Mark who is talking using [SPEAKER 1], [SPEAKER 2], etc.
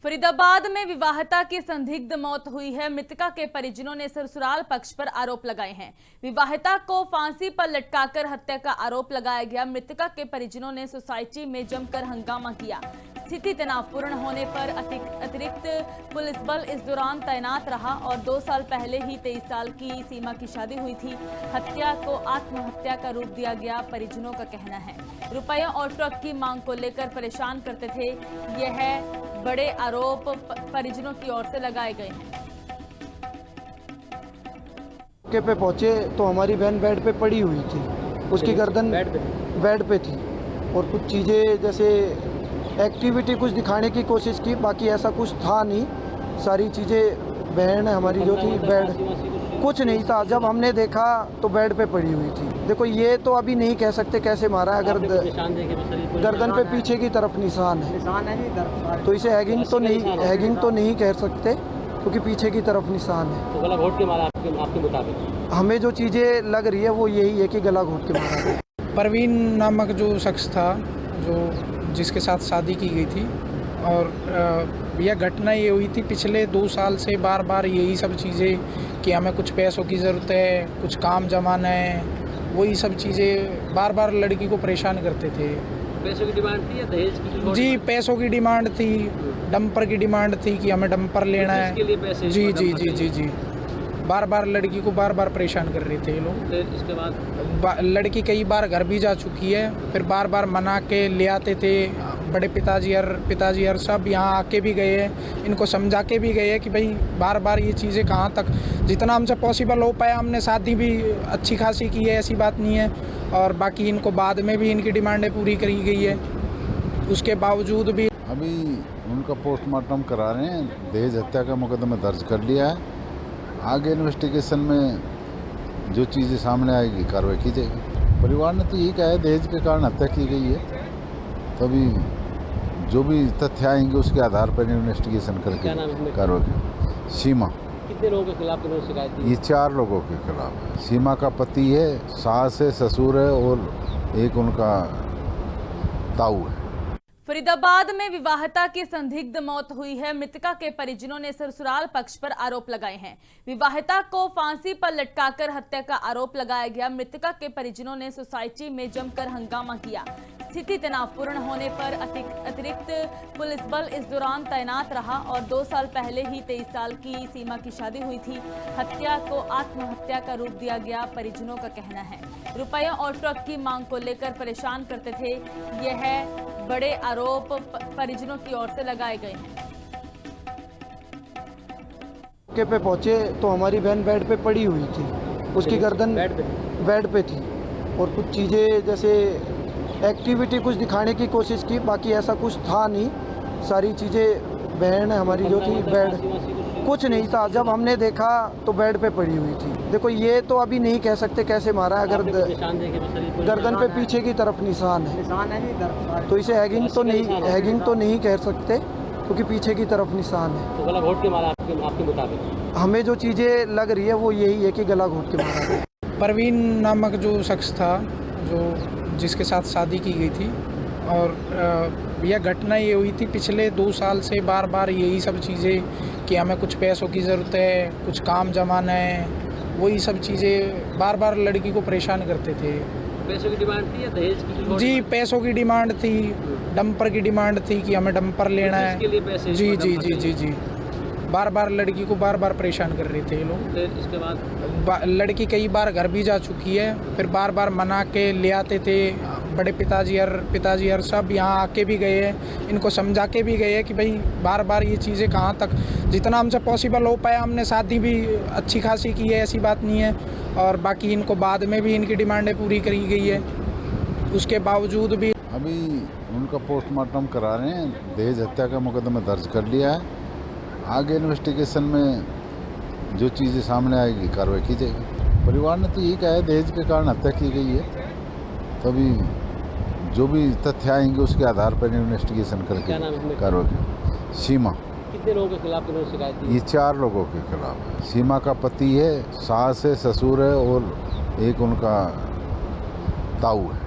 [SPEAKER 1] फरीदाबाद में विवाहिता की संदिग्ध मौत हुई है। मृतका के परिजनों ने ससुराल पक्ष पर आरोप लगाए हैं। विवाहिता को फांसी पर लटकाकर हत्या का आरोप लगाया गया। मृतका के परिजनों ने सोसाइटी में जमकर हंगामा किया। स्थिति तनावपूर्ण होने पर अतिरिक्त पुलिस बल इस दौरान तैनात रहा और 2 साल पहले ही 23 साल की सीमा की शादी हुई थी। हत्या को आत्महत्या का रूप दिया गया, परिजनों का कहना है। रुपया और ट्रक की मांग को लेकर परेशान करते थे। यह बड़े आरोप परिजनों की ओर से लगाए गए हैं।
[SPEAKER 2] के पे पहुंचे तो हमारी बहन बेड पे पड़ी हुई थी, उसकी गर्दन बेड पे थी और कुछ चीज़ें जैसे एक्टिविटी कुछ दिखाने की कोशिश की, बाकी ऐसा कुछ था नहीं। सारी चीज़ें बहन हमारी जो थी बेड कुछ नहीं था। जब हमने देखा तो बेड पे पड़ी हुई थी। देखो ये तो अभी नहीं कह सकते कैसे मारा है, अगर गर्दन पे पीछे की तरफ निशान है तो इसे हैगिंग तो नहीं कह सकते क्योंकि पीछे की तरफ निशान है।
[SPEAKER 3] तो गला घोट के मारा आपके मुताबिक?
[SPEAKER 2] हमें जो चीज़ें लग रही है वो यही है कि गला घोट के मारा है।
[SPEAKER 4] परवीन नामक जो शख्स था जो जिसके साथ शादी की गई थी और यह घटना ये हुई थी पिछले 2 साल से बार बार यही सब चीज़ें कि हमें कुछ पैसों की ज़रूरत है, कुछ काम जमाना है, वही सब चीज़ें बार बार लड़की को परेशान करते थे।
[SPEAKER 3] पैसों की डिमांड थी या दहेज की?
[SPEAKER 4] जी पैसों की डिमांड थी, डंपर की डिमांड थी कि हमें डंपर लेना है।
[SPEAKER 3] इसके लिए पैसे?
[SPEAKER 4] जी जी जी जी जी बार बार लड़की को बार बार परेशान कर रहे थे ये लोग।
[SPEAKER 3] फिर इसके बाद
[SPEAKER 4] लड़की कई बार घर भी जा चुकी है, फिर बार बार मना के ले आते थे। बड़े पिताजी और सब यहाँ आके भी गए हैं, इनको समझा के भी गए हैं कि भाई बार बार ये चीज़ें कहाँ तक, जितना हमसे पॉसिबल हो पाया हमने शादी भी अच्छी खासी की है, ऐसी बात नहीं है। और बाकी इनको बाद में भी इनकी डिमांडें पूरी करी गई है, उसके बावजूद भी
[SPEAKER 5] अभी उनका पोस्टमार्टम करा रहे हैं। दहेज हत्या का मुकदमा दर्ज कर लिया है। आगे इन्वेस्टिगेशन में जो चीज़ें सामने आएगी कार्रवाई की जाएगी। परिवार ने तो यही कहा है दहेज के कारण हत्या की गई है, तभी जो भी तथ्य आएंगे उसके आधार पर इन्वेस्टिगेशन करके कार्रवाई की। सीमा।
[SPEAKER 3] कितने लोगों के खिलाफ इन्होंने शिकायत दी?
[SPEAKER 5] ये 4 लोगों के खिलाफ है। सीमा का पति है, सास है, ससुर है और एक उनका ताऊ है।
[SPEAKER 1] फरीदाबाद में विवाहिता की संदिग्ध मौत हुई है। मृतका के परिजनों ने ससुराल पक्ष पर आरोप लगाए हैं। विवाहिता को फांसी पर लटकाकर हत्या का आरोप लगाया गया। मृतका के परिजनों ने सोसाइटी में जमकर हंगामा किया। स्थिति तनावपूर्ण होने पर अतिरिक्त पुलिस बल इस दौरान तैनात रहा और 2 साल पहले ही 23 साल की सीमा की शादी हुई थी। हत्या को आत्महत्या का रूप दिया गया, परिजनों का कहना है। रुपया और ट्रक की मांग को लेकर परेशान करते थे। यह बड़े आरोप परिजनों की ओर से लगाए गए हैं।
[SPEAKER 2] के पे पहुंचे तो हमारी बहन बेड पे पड़ी हुई थी, उसकी गर्दन बेड पे थी और कुछ चीज़ें जैसे एक्टिविटी कुछ दिखाने की कोशिश की, बाकी ऐसा कुछ था नहीं। सारी चीज़ें बहन हमारी जो थी बेड कुछ नहीं था। जब हमने देखा तो बेड पे पड़ी हुई थी। देखो ये तो अभी नहीं कह सकते कैसे मारा है, अगर गर्दन पे पीछे की तरफ निशान है तो इसे हैगिंग तो नहीं कह सकते क्योंकि पीछे की तरफ निशान है।
[SPEAKER 3] तो गला घोट के मारा आपके मुताबिक?
[SPEAKER 2] हमें जो चीज़ें लग रही है वो यही है कि गला घोट के मारा है।
[SPEAKER 4] परवीन नामक जो शख्स था जो जिसके साथ शादी की गई थी और यह घटना ये हुई थी पिछले 2 साल से बार बार यही सब चीज़ें कि हमें कुछ पैसों की ज़रूरत है, कुछ काम जमाना है, वही सब चीज़ें बार बार लड़की को परेशान करते थे।
[SPEAKER 3] पैसों की डिमांड थी या दहेज की?
[SPEAKER 4] जी पैसों की डिमांड थी, डंपर की डिमांड थी कि हमें डंपर लेना है।
[SPEAKER 3] इसके लिए पैसे?
[SPEAKER 4] जी जी जी जी जी बार बार लड़की को बार बार परेशान कर रहे थे ये लोग।
[SPEAKER 3] फिर इसके बाद
[SPEAKER 4] लड़की कई बार घर भी जा चुकी है, फिर बार बार मना के ले आते थे। बड़े पिताजी और सब यहाँ आके भी गए हैं, इनको समझा के भी गए हैं कि भाई बार बार ये चीज़ें कहाँ तक, जितना हमसे पॉसिबल हो पाया हमने शादी भी अच्छी खासी की है, ऐसी बात नहीं है। और बाकी इनको बाद में भी इनकी डिमांडें पूरी करी गई है, उसके बावजूद भी
[SPEAKER 5] अभी उनका पोस्टमार्टम करा रहे हैं। दहेज हत्या का मुकदमा दर्ज कर लिया है। आगे इन्वेस्टिगेशन में जो चीज़ें सामने आएगी कार्रवाई की जाएगी। परिवार ने तो यही कहा है दहेज के कारण हत्या की गई है, तभी जो भी तथ्य आएंगे उसके आधार पर इन्वेस्टिगेशन करके कार्रवाई की। सीमा।
[SPEAKER 3] कितने लोगों के खिलाफ इन्होंने शिकायत दी?
[SPEAKER 5] ये 4 लोगों के खिलाफ है। सीमा का पति है, सास है, ससुर है और एक उनका ताऊ है।